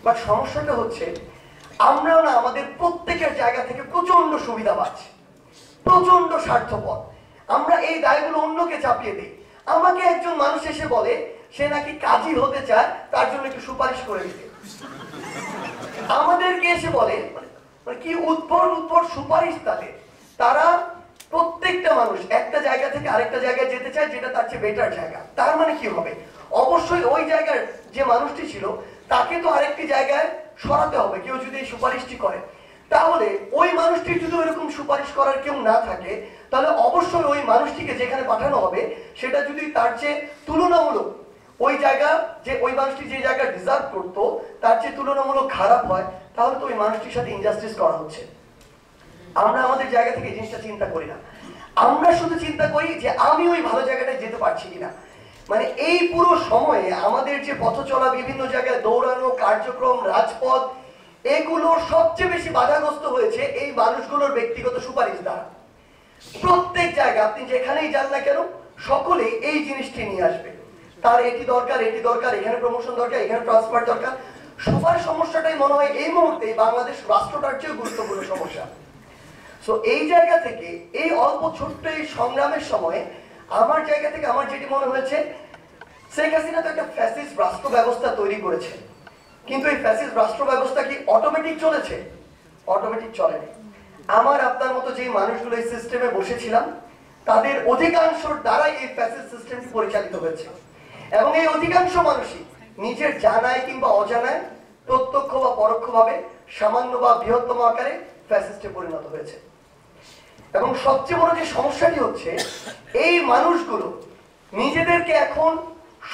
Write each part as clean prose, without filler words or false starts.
But সমস্যাটা হচ্ছে আমরাও না আমাদের প্রত্যেকের জায়গা থেকে প্রচন্ড সুবিধা পাচ্ছি, প্রচন্ড স্বার্থপর। আমরা এই দায়গুলো অন্যকে চাপিয়ে দিই। আমাকে একজন মানুষ এসে বলে সে নাকি কাজী হতে চায়, তার জন্য একটু সুপারিশ করে দিতে। আমাদেরকে এসে বলে কি উদ্ভট উদ্ভট সুপারিশ তাদের। তারা প্রত্যেকটা মানুষ একটা জায়গা থেকে আরেকটা জায়গায় যেতে চায় যেটা তার চেয়ে বেটার জায়গা। তার মানে কি হবে, অবশ্যই ওই জায়গার যে মানুষটি ছিল তাকে তো আরেকটি জায়গায় সরাতে হবে কেউ যদি এই সুপারিশটি করে। তাহলে ওই মানুষটির যদি এরকম সুপারিশ করার কেউ না থাকে, তাহলে অবশ্যই ওই মানুষটিকে যেখানে পাঠানো হবে সেটা যদি তার চেয়ে তুলনামূলক ওই জায়গা যে ওই মানুষটি যে জায়গা ডিজার্ভ করতো তার চেয়ে তুলনামূলক খারাপ হয়, তাহলে তো ওই মানুষটির সাথে ইনজাস্টিস করা হচ্ছে। আমরা আমাদের জায়গা থেকে এই জিনিসটা চিন্তা করি না। আমরা শুধু চিন্তা করি যে আমি ওই ভালো জায়গাটায় যেতে পারছি কিনা। মানে এই পুরো সময়ে আমাদের যে পথ চলা, বিভিন্ন জায়গায় দৌড়ানো, কার্যক্রম, রাজপথ, এগুলো সবচেয়ে বেশি বাধাগ্রস্ত হয়েছে এই মানুষগুলোর ব্যক্তিগত সুপারিশ দ্বারা। প্রত্যেক জায়গায় আপনি যেখানেই যান না কেন সকলেই এই জিনিসটি নিয়ে আসবে, তার এটি দরকার, এটি দরকার, এখানে প্রমোশন দরকার, এখানে ট্রান্সফার দরকার। সবার সমস্যাটাই মনে হয় এই মুহূর্তে বাংলাদেশ রাষ্ট্রটার চেয়ে গুরুত্বপূর্ণ সমস্যা। সো এই জায়গা থেকে এই অল্প ছোট্ট এই সংগ্রামের সময় আমার জায়গা থেকে আমার যেটি মনে হয়েছে, শেখ হাসিনা তো একটা ফ্যাসিস্ট রাষ্ট্র ব্যবস্থা তৈরি করেছে, কিন্তু এই ফ্যাসিস্ট রাষ্ট্র ব্যবস্থা কি অটোমেটিক চলেছে? অটোমেটিক চলেনি। আমার আপনার মতো যে মানুষগুলো এই সিস্টেমে বসেছিলাম তাদের অধিকাংশর দ্বারাই এই ফ্যাসিস্ট সিস্টেমটি পরিচালিত হয়েছে, এবং এই অধিকাংশ মানুষই নিজের জানায় কিংবা অজানায়, প্রত্যক্ষ বা পরোক্ষভাবে, সামান্য বা বৃহত্তম আকারে ফ্যাসিস্টে পরিণত হয়েছে। এবং সবচেয়ে বড় যে সমস্যাটি হচ্ছে, এই মানুষগুলো নিজেদেরকে এখন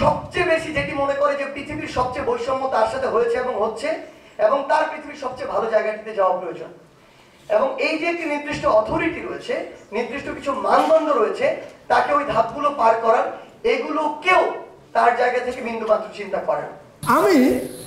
সবচেয়ে বেশি যেটি মনে করে যে পৃথিবীর সবচেয়ে বৈষম্য তার সাথে হয়েছে এবং হচ্ছে, এবং তার পৃথিবীর সবচেয়ে ভালো জায়গাটিতে যাওয়া প্রয়োজন। এবং এই যে একটি নির্দিষ্ট অথরিটি রয়েছে, নির্দিষ্ট কিছু মানদণ্ড রয়েছে, তাকে ওই ধাপগুলো পার করার, এগুলো কেউ তার জায়গা থেকে বিন্দুমাত্র চিন্তা করে না।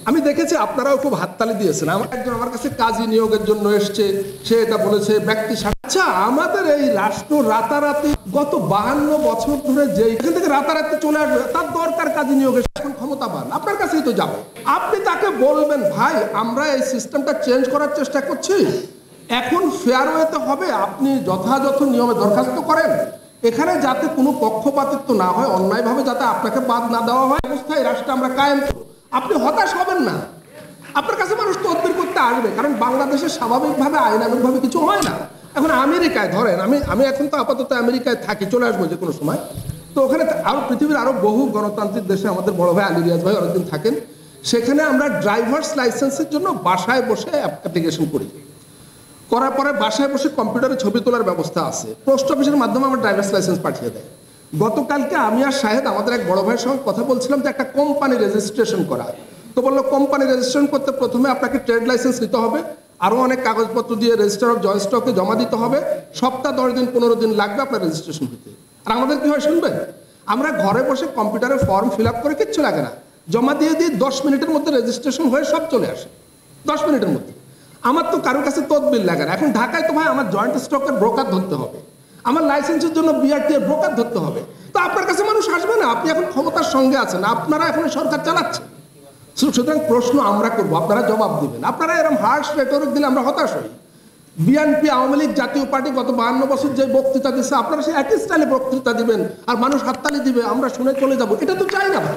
আমি দেখেছি আপনারাও খুব হাততালি দিয়েছেন। একজন আমার কাছে কাজী নিয়োগের জন্য এসছে, সে এটা বলেছে ব্যক্তি। আচ্ছা, আমাদের এই রাষ্ট্র রাতারাতি গত 52 বছর ধরে যে এখান থেকে রাতারাতি চলে আসবে, তার দরকার কাজী নিয়োগের, এখন ক্ষমতাবান, আপনার কাছেই তো যাবে। আপনি তাকে বলবেন ভাই আমরা এই সিস্টেমটা চেঞ্জ করার চেষ্টা করছি, এখন ফেয়ার ওয়েতে হবে, আপনি যথাযথ নিয়মে দরখাস্ত করেন, এখানে যাতে কোনো পক্ষপাতিত্ব না হয়, অন্যায়ভাবে যাতে আপনাকে বাদ না দেওয়া হয়, অবস্থায় রাষ্ট্র আমরা কায়েম করব। আপনি হতাশ হবেন না, আপনার কাছে মানুষ তদবির করতে আসবে, কারণ বাংলাদেশে স্বাভাবিকভাবে আইনানুগভাবে কিছু হয় না। এখন আমেরিকায় ধরেন, আমি এখন তো আপাতত আমেরিকায় থাকি, চলে আসবো যে কোনো সময়, তো ওখানে আরো পৃথিবীর আরো বহু গণতান্ত্রিক দেশে আমাদের বড় ভাই আলী রিয়াজ ভাই অনেকদিন থাকেন, সেখানে আমরা ড্রাইভার্স লাইসেন্সের জন্য বাসায় বসে অ্যাপ্লিকেশন করি, করার পরে বাসায় বসে কম্পিউটারে ছবি তোলার ব্যবস্থা আছে, পোস্ট অফিসের মাধ্যমে আমার ড্রাইভার্স লাইসেন্স পাঠিয়ে দেয়। গতকালকে আমি আর শাহেদ আমাদের এক বড় ভাইয়ের সঙ্গে কথা বলছিলাম যে একটা কোম্পানি রেজিস্ট্রেশন করা, তো বললো কোম্পানি রেজিস্ট্রেশন করতে প্রথমে আপনাকে ট্রেড লাইসেন্স নিতে হবে, আরও অনেক কাগজপত্র দিয়ে রেজিস্টার অফ জয়েন্ট স্টকে জমা দিতে হবে, সপ্তাহ 10 দিন 15 দিন লাগবে আপনার রেজিস্ট্রেশন হতে। আর আমাদের কি হয় শুনবেন, আমরা ঘরে বসে কম্পিউটারে ফর্ম ফিল আপ করে কিচ্ছু লাগে না, জমা দিয়ে 10 মিনিটের মধ্যে রেজিস্ট্রেশন হয়ে সব চলে আসে, 10 মিনিটের মধ্যে। আমার তো কারোর কাছে তদবির লাগে না। এখন ঢাকায় তো ভাই আমার জয়েন্ট স্টকের ব্রোকার ধরতে হবে, আমার লাইসেন্সের জন্য বিআরটি এর ব্রোকার ধরতে হবে, তো আপনার কাছে মানুষ আসবে না, আপনি এখন ক্ষমতার সঙ্গে আছেন, আপনারা এখন সরকার চালাচ্ছেন। সুতরাং প্রশ্ন আমরা করবো, আপনারা জবাব দিবেন। আপনারা এরকম হার্শ রেটরিক দিলে আমরা হতাশ হই। বিএনপি, আওয়ামী লীগ, জাতীয় পার্টি গত 52 বছর যে বক্তৃতা দিচ্ছে, আপনারা সেই একই স্টাইলে বক্তৃতা দিবেন আর মানুষ হাততালি দিবে, আমরা শুনে চলে যাব, এটা তো চাই না ভাই।